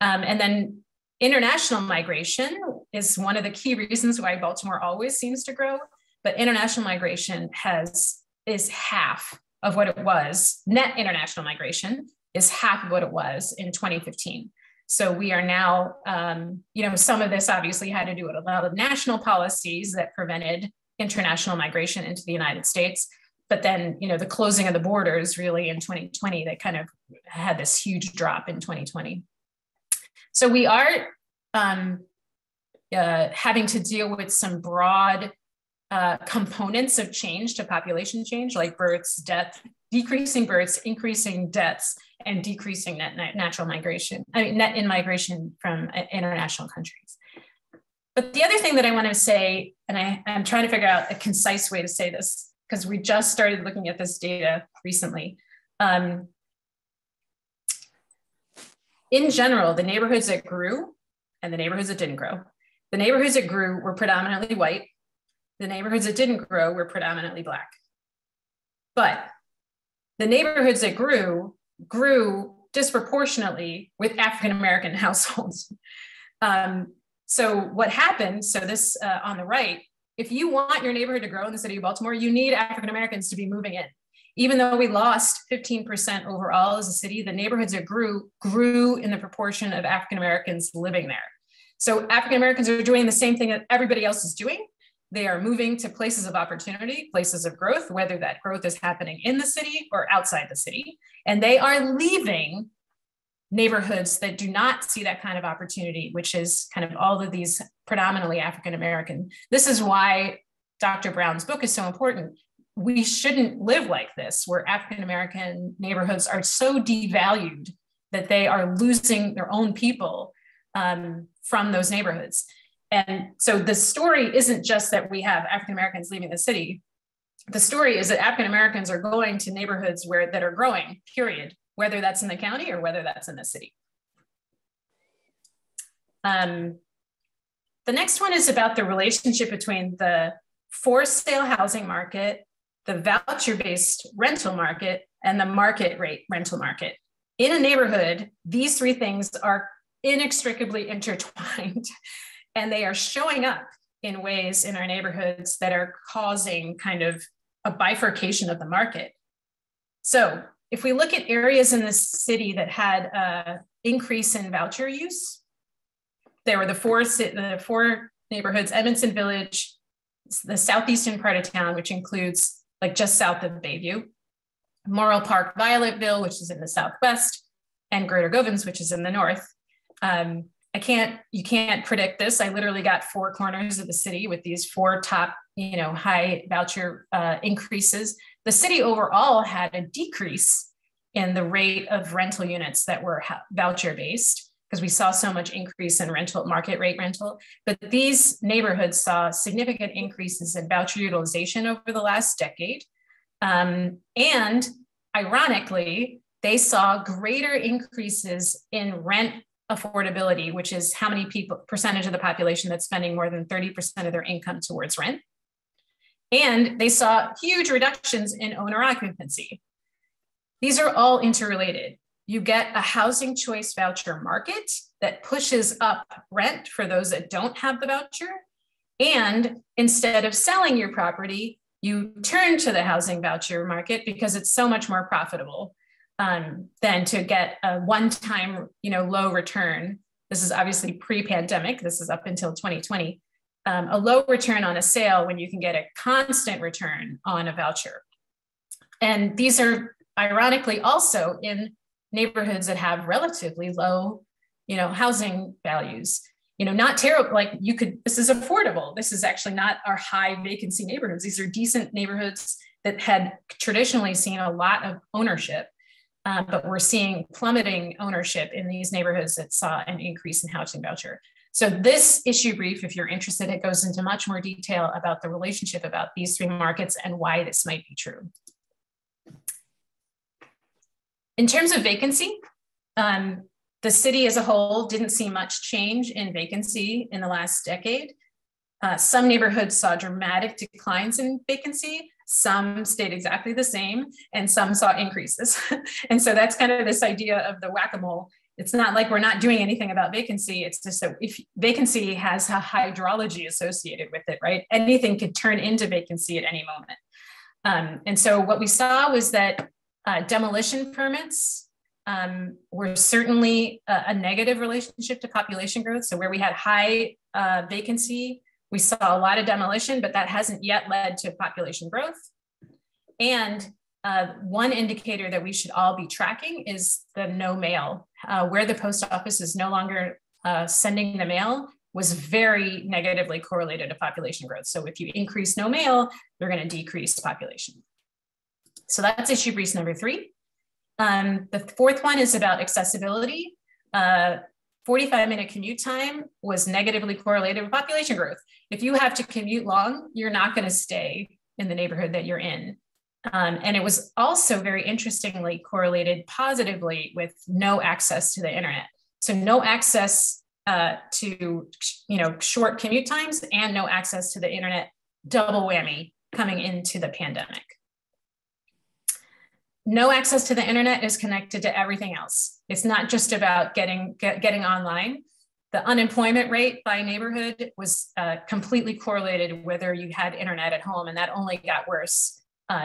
And then international migration is one of the key reasons why Baltimore always seems to grow, but international migration is half of what it was. Net international migration is half of what it was in 2015. So we are now, some of this obviously had to do with a lot of national policies that prevented international migration into the United States. But then, the closing of the borders really in 2020, that kind of had this huge drop in 2020. So we are having to deal with some broad components of change to population change, like births, death, decreasing births, increasing deaths, and decreasing net in migration from international countries. But the other thing that I want to say, and I'm trying to figure out a concise way to say this, because we just started looking at this data recently. In general, the neighborhoods that grew and the neighborhoods that didn't grow. The neighborhoods that grew were predominantly white. The neighborhoods that didn't grow were predominantly Black. But the neighborhoods that grew disproportionately with African-American households. So what happened, so this on the right, if you want your neighborhood to grow in the city of Baltimore, you need African-Americans to be moving in. Even though we lost 15% overall as a city, the neighborhoods that grew in the proportion of African-Americans living there. So African-Americans are doing the same thing that everybody else is doing. They are moving to places of opportunity, places of growth, whether that growth is happening in the city or outside the city. And they are leaving neighborhoods that do not see that kind of opportunity, which is kind of all of these predominantly African-American. This is why Dr. Brown's book is so important. We shouldn't live like this, where African-American neighborhoods are so devalued that they are losing their own people from those neighborhoods. And so the story isn't just that we have African-Americans leaving the city. The story is that African-Americans are going to neighborhoods that are growing, period, whether that's in the county or whether that's in the city. The next one is about the relationship between the for sale housing market, the voucher-based rental market, and the market rate rental market. In a neighborhood, these three things are inextricably intertwined, and they are showing up in ways in our neighborhoods that are causing kind of a bifurcation of the market. So if we look at areas in the city that had an increase in voucher use, there were the four neighborhoods: Edmondson Village, the southeastern part of town, which includes like just south of Bayview, Morrill Park, Violetville, which is in the southwest, and Greater Govans, which is in the north. You can't predict this. I literally got four corners of the city with these four top, high voucher increases. The city overall had a decrease in the rate of rental units that were voucher based, because we saw so much increase in market rate rental. But these neighborhoods saw significant increases in voucher utilization over the last decade. And ironically, they saw greater increases in rent affordability, which is how many percentage of the population that's spending more than 30% of their income towards rent. And they saw huge reductions in owner occupancy. These are all interrelated. You get a housing choice voucher market that pushes up rent for those that don't have the voucher. And instead of selling your property, you turn to the housing voucher market because it's so much more profitable than to get a one-time, low return. This is obviously pre-pandemic. This is up until 2020. A low return on a sale when you can get a constant return on a voucher. And these are ironically also in neighborhoods that have relatively low, housing values. Not terrible, like this is affordable. This is actually not our high vacancy neighborhoods. These are decent neighborhoods that had traditionally seen a lot of ownership, but we're seeing plummeting ownership in these neighborhoods that saw an increase in housing voucher. So this issue brief, if you're interested, it goes into much more detail about the relationship about these three markets and why this might be true. In terms of vacancy, the city as a whole didn't see much change in vacancy in the last decade. Some neighborhoods saw dramatic declines in vacancy, some stayed exactly the same, and some saw increases. And so that's kind of this idea of the whack-a-mole. It's not like we're not doing anything about vacancy. It's just that if vacancy has a hydrology associated with it, right? Anything could turn into vacancy at any moment. And so what we saw was that demolition permits were certainly a negative relationship to population growth. So where we had high vacancy, we saw a lot of demolition, but that hasn't yet led to population growth. And one indicator that we should all be tracking is the no mail, where the post office is no longer sending the mail was very negatively correlated to population growth. So if you increase no mail, you're going to decrease population. So that's issue brief number 3. The fourth one is about accessibility. 45-minute commute time was negatively correlated with population growth. If you have to commute long, you're not going to stay in the neighborhood that you're in. And it was also very interestingly correlated positively with no access to the internet. So no access to short commute times and no access to the internet, double whammy coming into the pandemic. No access to the internet is connected to everything else. It's not just about getting online. The unemployment rate by neighborhood was completely correlated whether you had internet at home, and that only got worse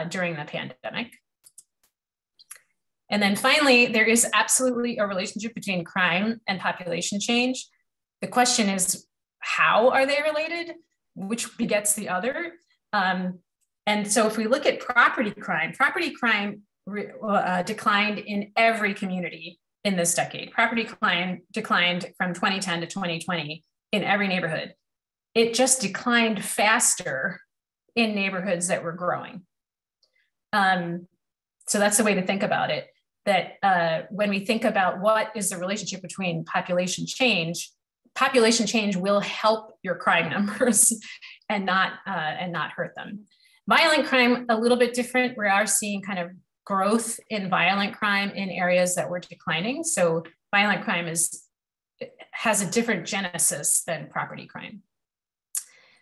during the pandemic. And then finally, there is absolutely a relationship between crime and population change. The question is, how are they related? Which begets the other? And so if we look at property crime declined in every community in this decade. Property crime declined from 2010 to 2020 in every neighborhood. It just declined faster in neighborhoods that were growing. So that's the way to think about it, that when we think about what is the relationship between population change will help your crime numbers and not hurt them. Violent crime, a little bit different. We are seeing kind of growth in violent crime in areas that were declining. So violent crime has a different genesis than property crime.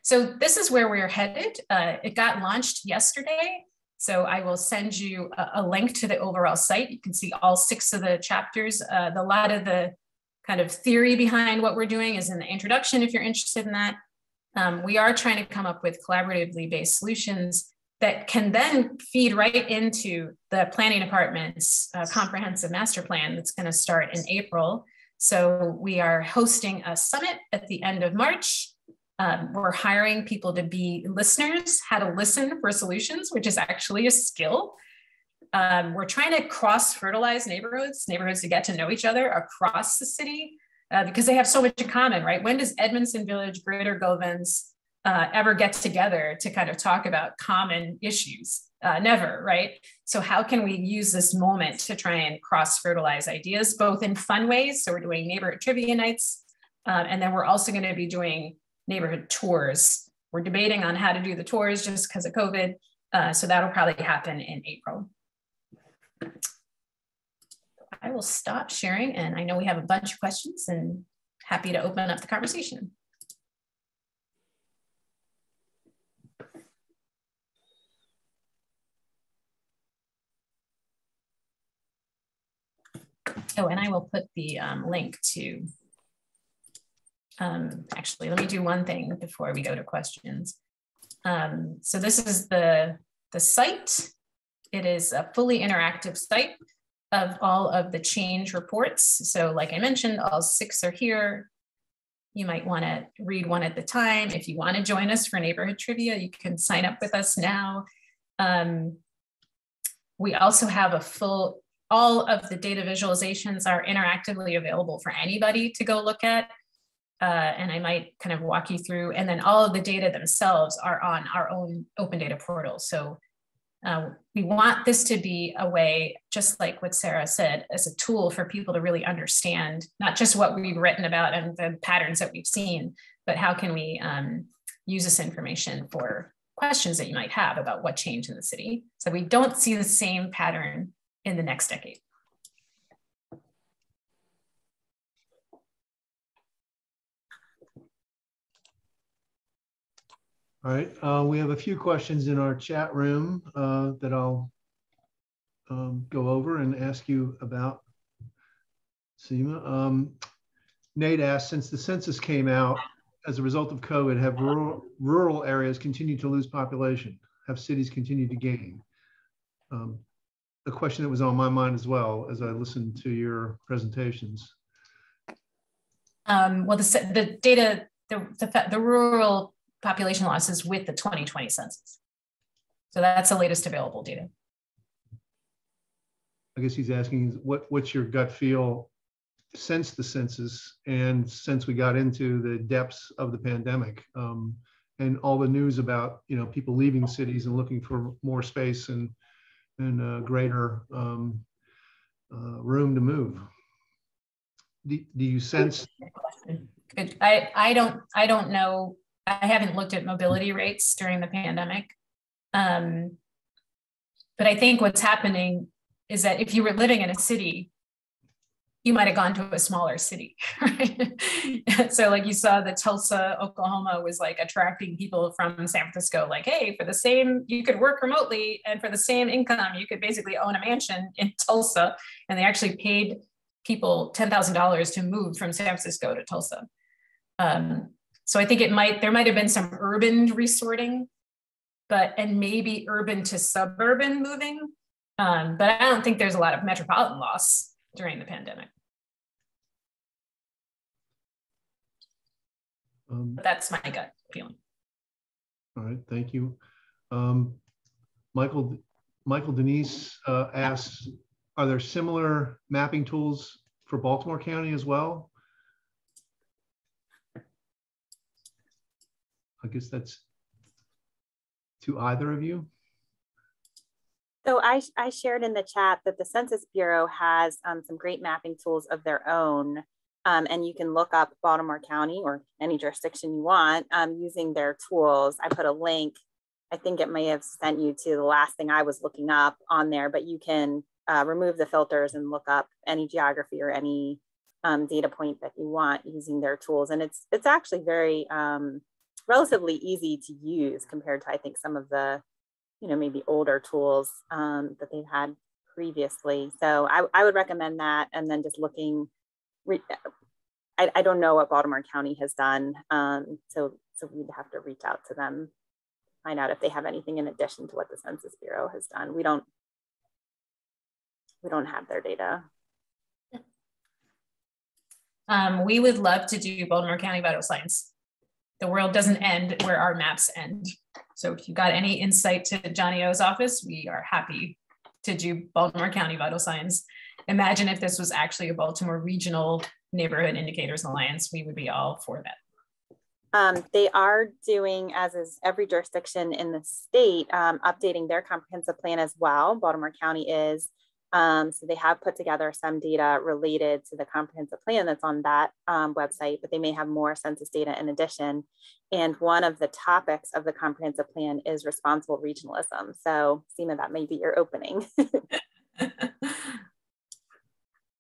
So this is where we're headed. It got launched yesterday. So I will send you a link to the overall site. You can see all 6 of the chapters. A lot of the kind of theory behind what we're doing is in the introduction, if you're interested in that. We are trying to come up with collaboratively based solutions that can then feed right into the planning department's comprehensive master plan that's going to start in April. So we are hosting a summit at the end of March. We're hiring people to be listeners, how to listen for solutions, which is actually a skill. We're trying to cross-fertilize neighborhoods to get to know each other across the city because they have so much in common, right? When does Edmondson Village, Greater Govans, ever get together to kind of talk about common issues? Never, right? So how can we use this moment to try and cross-fertilize ideas, both in fun ways? So we're doing neighborhood trivia nights, and then we're also going to be doing neighborhood tours. We're debating on how to do the tours just because of COVID. So that'll probably happen in April. I will stop sharing, and I know we have a bunch of questions and happy to open up the conversation. Oh, and I will put the link to, actually, let me do one thing before we go to questions. So this is the site. It is a fully interactive site of all of the change reports. So like I mentioned, all 6 are here. You might want to read one at a time. If you want to join us for neighborhood trivia, you can sign up with us now. We also have a full all of the data visualizations are interactively available for anybody to go look at. And I might kind of walk you through, and then all of the data themselves are on our own open data portal. So we want this to be a way, just like what Sarah said, as a tool for people to really understand, not just what we've written about and the patterns that we've seen, but how can we use this information for questions that you might have about what changed in the city. So we don't see the same pattern in the next decade. All right, we have a few questions in our chat room that I'll go over and ask you about, Seema. Nate asked, since the census came out as a result of COVID, have rural areas continued to lose population? Have cities continued to gain? A question that was on my mind as well as I listened to your presentations. Well, the data, the rural population losses with the 2020 census. So that's the latest available data. I guess he's asking what's your gut feel since the census and since we got into the depths of the pandemic, and all the news about, you know, people leaving cities and looking for more space and greater room to move. Do you sense? I don't know. I haven't looked at mobility rates during the pandemic. But I think what's happening is that if you were living in a city, you might have gone to a smaller city, right? So like you saw that Tulsa, Oklahoma was like attracting people from San Francisco, like, hey, for the same, you could work remotely and for the same income, you could basically own a mansion in Tulsa. And they actually paid people $10,000 to move from San Francisco to Tulsa. So I think there might have been some urban resorting, and maybe urban to suburban moving. But I don't think there's a lot of metropolitan loss during the pandemic. That's my gut feeling. All right, thank you. Michael Denise asks, are there similar mapping tools for Baltimore County as well? I guess that's to either of you. So I shared in the chat that the Census Bureau has some great mapping tools of their own. And you can look up Baltimore County or any jurisdiction you want using their tools. I put a link, I think it may have sent you to the last thing I was looking up on there, but you can remove the filters and look up any geography or any data point that you want using their tools. And it's actually very relatively easy to use compared to, I think, some of the, you know, maybe older tools that they've had previously. So I would recommend that. And then just looking, I don't know what Baltimore County has done. So we'd have to reach out to them, find out if they have anything in addition to what the Census Bureau has done. We don't have their data. We would love to do Baltimore County vital signs. The world doesn't end where our maps end. So if you got any insight to Johnny O's office, we are happy to do Baltimore County vital signs. Imagine if this was actually a Baltimore Regional Neighborhood Indicators Alliance, we would be all for that. They are doing, as is every jurisdiction in the state, updating their comprehensive plan as well. Baltimore County is. So they have put together some data related to the comprehensive plan that's on that website, but they may have more census data in addition. And one of the topics of the comprehensive plan is responsible regionalism. So Seema, that may be your opening.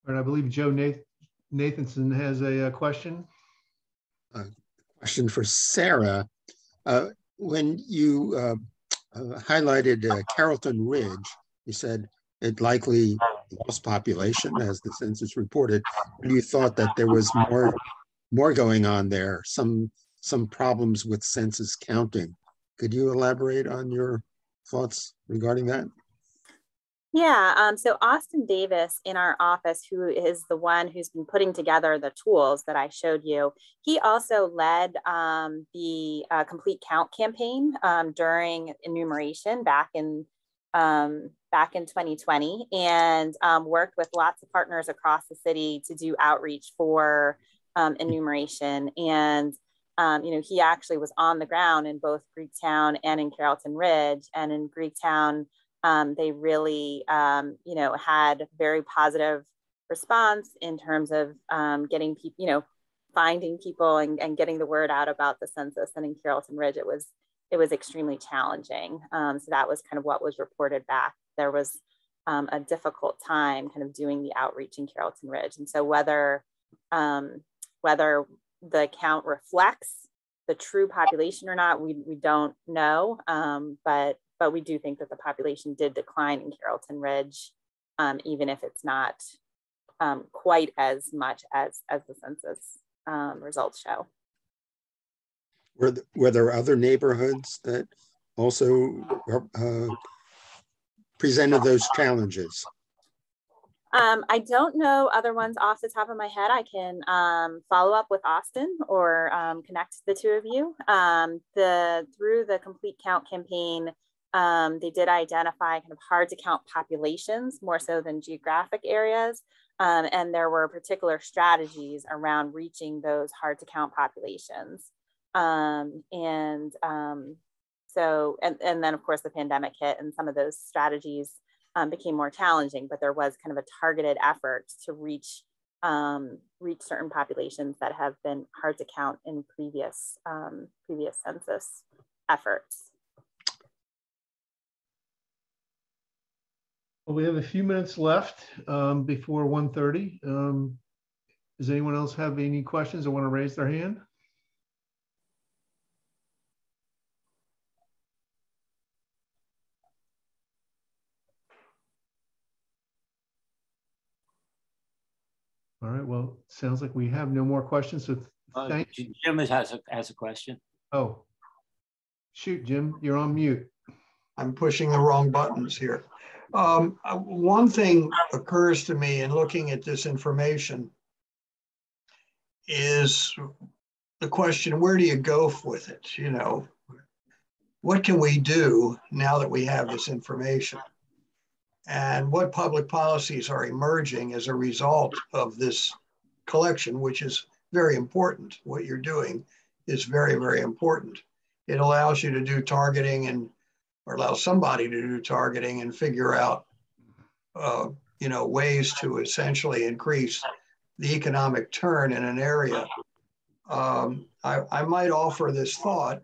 And I believe Joe Nathanson has a question. Question for Sarah. When you highlighted Carrollton Ridge, you said it likely lost population as the census reported. You thought that there was more going on there, some problems with census counting. Could you elaborate on your thoughts regarding that? Yeah, so Austin Davis in our office, who is the one who's been putting together the tools that I showed you, he also led the Complete Count campaign during enumeration back in back in 2020 and worked with lots of partners across the city to do outreach for enumeration. And, he actually was on the ground in both Greektown and in Carrollton Ridge. And in Greektown, they really, had very positive response in terms of getting people, finding people and getting the word out about the census. And in Carrollton Ridge, it was extremely challenging. So that was kind of what was reported back. There was a difficult time kind of doing the outreach in Carrollton Ridge. And so whether the count reflects the true population or not, we don't know. But we do think that the population did decline in Carrollton Ridge, even if it's not quite as much as the census results show. Were there other neighborhoods that also presented those challenges? I don't know other ones off the top of my head. I can follow up with Austin or connect the two of you. Through the Complete Count campaign, they did identify kind of hard to count populations more so than geographic areas. And there were particular strategies around reaching those hard to count populations. And then of course the pandemic hit and some of those strategies became more challenging, but there was kind of a targeted effort to reach certain populations that have been hard to count in previous census efforts. Well, we have a few minutes left before 1:30. Does anyone else have any questions or want to raise their hand? All right, well, sounds like we have no more questions. So thank you. Jim has a question. Oh, shoot, Jim, you're on mute. I'm pushing the wrong buttons here. One thing occurs to me in looking at this information is the question, where do you go with it? What can we do now that we have this information? And what public policies are emerging as a result of this collection, which is very important. What you're doing is very, very important. It allows you to do targeting or allows somebody to do targeting and figure out, ways to essentially increase the economic turn in an area. I might offer this thought.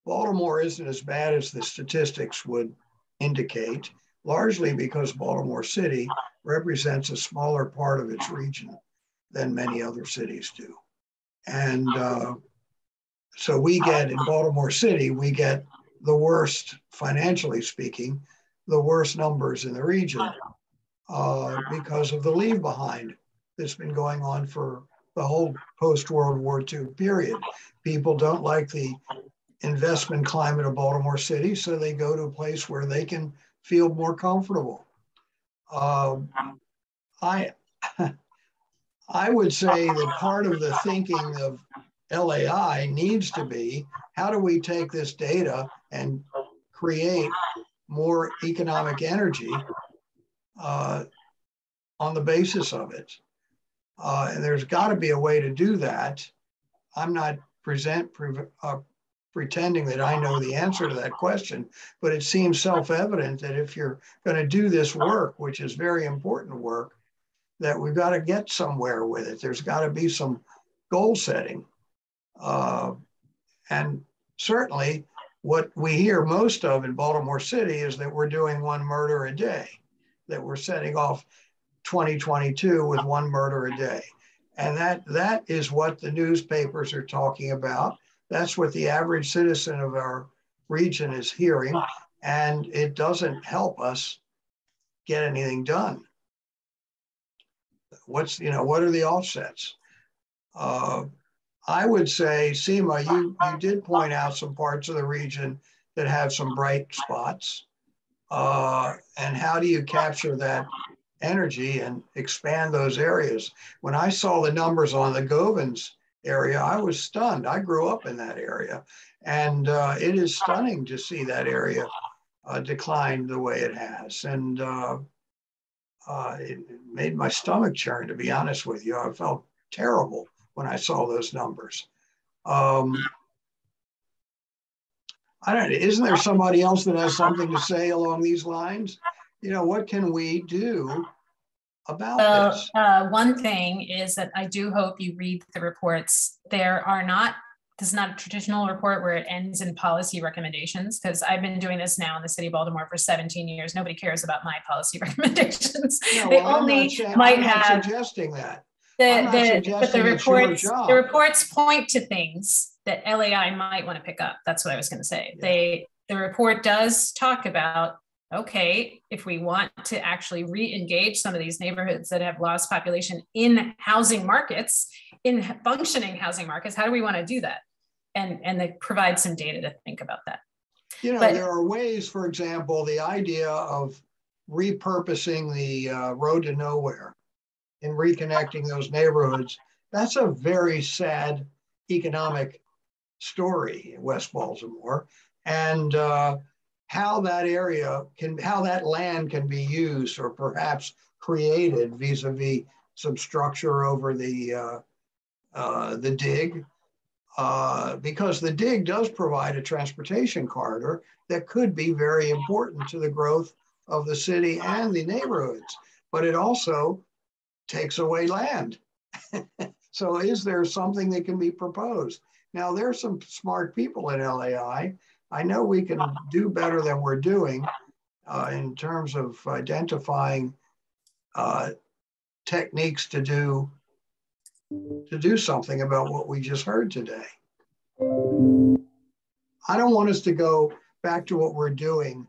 Baltimore isn't as bad as the statistics would indicate, largely because Baltimore City represents a smaller part of its region than many other cities do. And so in Baltimore City, we get the worst, financially speaking, the worst numbers in the region because of the leave behind that's been going on for the whole post-World War II period. People don't like the investment climate of Baltimore City, so they go to a place where they can feel more comfortable. I would say that part of the thinking of LAI needs to be, how do we take this data and create more economic energy on the basis of it? And there's got to be a way to do that. I'm not pretending that I know the answer to that question, but it seems self-evident that if you're going to do this work, which is very important work, that we've got to get somewhere with it. There's got to be some goal setting. And certainly what we hear most of in Baltimore City is that we're doing one murder a day, that we're setting off 2022 with one murder a day. And that is what the newspapers are talking about. That's what the average citizen of our region is hearing. And it doesn't help us get anything done. What are the offsets? I would say, Seema, you did point out some parts of the region that have some bright spots. And how do you capture that energy and expand those areas? When I saw the numbers on the Govans area, I was stunned. I grew up in that area. And it is stunning to see that area declined the way it has. And it made my stomach churn, to be honest with you. I felt terrible when I saw those numbers. I don't know, isn't there somebody else that has something to say along these lines? You know, what can we do about this? One thing is that I do hope you read the reports. This is not a traditional report where it ends in policy recommendations, because I've been doing this now in the city of Baltimore for 17 years. Nobody cares about my policy recommendations. No, They well, only I'm might not have suggesting that. but the reports point to things that LAI might want to pick up. That's what I was going to say. Yeah. The report does talk about, okay, if we want to actually re-engage some of these neighborhoods that have lost population in housing markets, in functioning housing markets, how do we want to do that? And they provide some data to think about that. You know, there are ways, for example, the idea of repurposing the road to nowhere and reconnecting those neighborhoods, that's a very sad economic story in West Baltimore. And how that land can be used or perhaps created vis-a-vis some structure over the dig, because the dig does provide a transportation corridor that could be very important to the growth of the city and the neighborhoods, but it also takes away land. So is there something that can be proposed? Now, there's some smart people in LAI. I know we can do better than we're doing in terms of identifying techniques to do something about what we just heard today. I don't want us to go back to what we're doing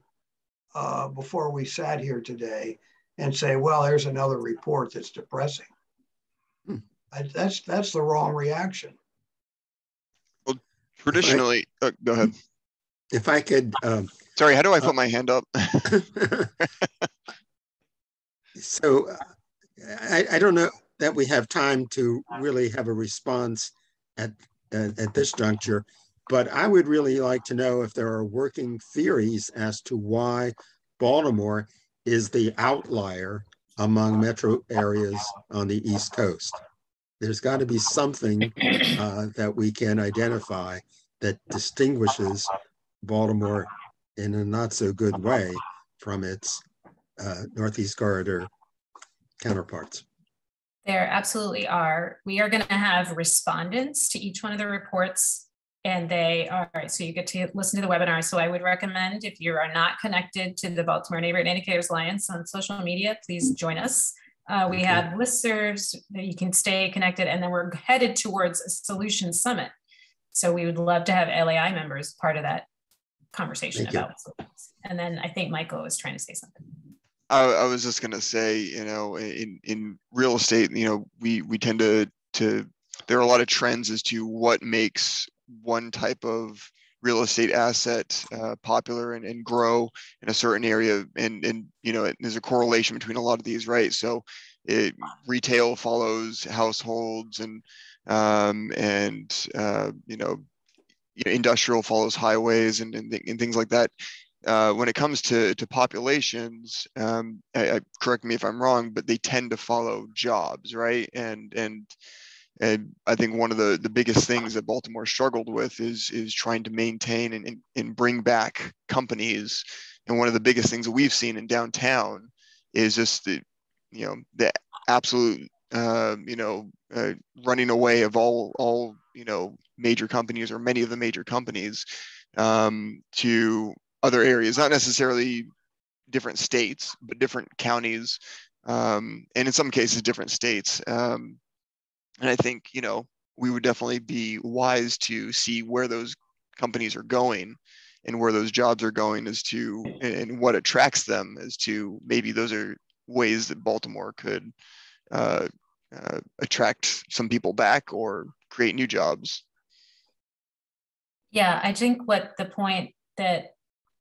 before we sat here today and say, well, there's another report that's depressing. That's the wrong reaction. Well, traditionally, go ahead. If I could. Sorry, how do I put my hand up? So I don't know that we have time to really have a response at this juncture, but I would really like to know if there are working theories as to why Baltimore is the outlier among metro areas on the East Coast. There's got to be something that we can identify that distinguishes Baltimore in a not so good way from its Northeast Corridor counterparts. There absolutely are. We are going to have respondents to each one of the reports, and they are, so you get to listen to the webinar. So I would recommend, if you are not connected to the Baltimore Neighborhood Indicators Alliance on social media, please join us. We have listservs that you can stay connected, and then we're headed towards a solution summit. So we would love to have LAI members part of that conversation about solutions. And then I think Michael was trying to say something. I was just going to say, you know, in real estate, you know, we tend to there are a lot of trends as to what makes one type of real estate asset popular and grow in a certain area, and you know, there's a correlation between a lot of these, right? So retail follows households, and you know, industrial follows highways and things like that. When it comes to populations, correct me if I'm wrong, but they tend to follow jobs, right? And I think one of the biggest things that Baltimore struggled with is trying to maintain and bring back companies. And one of the biggest things that we've seen in downtown is just the absolute running away of all major companies, or many of the major companies, to other areas, not necessarily different states, but different counties, and in some cases different states. And I think, you know, we would definitely be wise to see where those companies are going and where those jobs are going, as to, and what attracts them, as to maybe those are ways that Baltimore could attract some people back or create new jobs. Yeah, I think what the point that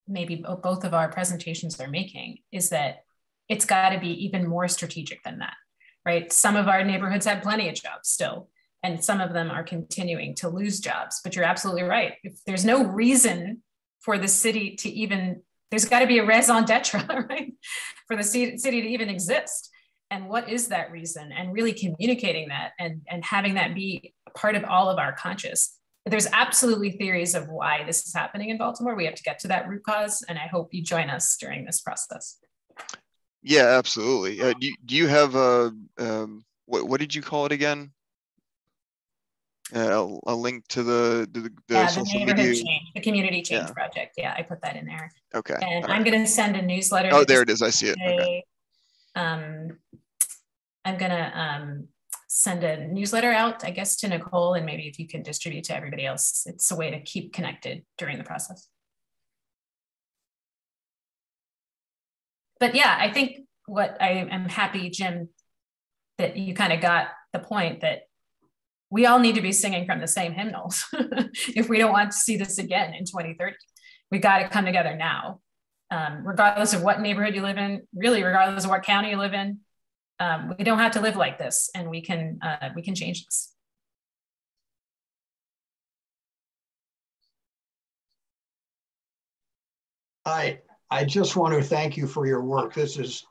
maybe both of our presentations are making is that it's got to be even more strategic than that, right? Some of our neighborhoods have plenty of jobs still, and some of them are continuing to lose jobs. But you're absolutely right. If there's no reason for the city to even there's got to be a raison d'etre, right, for the city to even exist. And what is that reason? And really communicating that and having that be a part of all of our conscious. There's absolutely theories of why this is happening in Baltimore. We have to get to that root cause, and I hope you join us during this process. Yeah, absolutely. Do you have a what did you call it again? A link to the social media change, the community change project. Yeah, I put that in there. Okay. And I'm going to send a newsletter. Oh, there it is. I see it. Okay. I'm going to send a newsletter out, I guess, to Nicole, and maybe if you can distribute to everybody else. It's a way to keep connected during the process. But yeah, I think what I am happy, Jim, that you kind of got the point that we all need to be singing from the same hymnals if we don't want to see this again in 2030. We got to come together now, regardless of what neighborhood you live in, really regardless of what county you live in. We don't have to live like this, and we can change this. I just want to thank you for your work. This is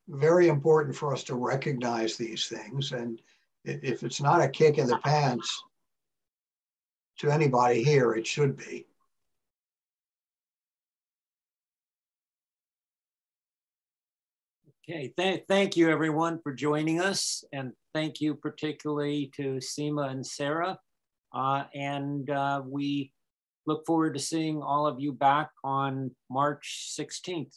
very important for us to recognize these things. And if it's not a kick in the pants to anybody here, it should be. Okay, thank you everyone for joining us. And thank you particularly to Seema and Sara. We look forward to seeing all of you back on March 16th.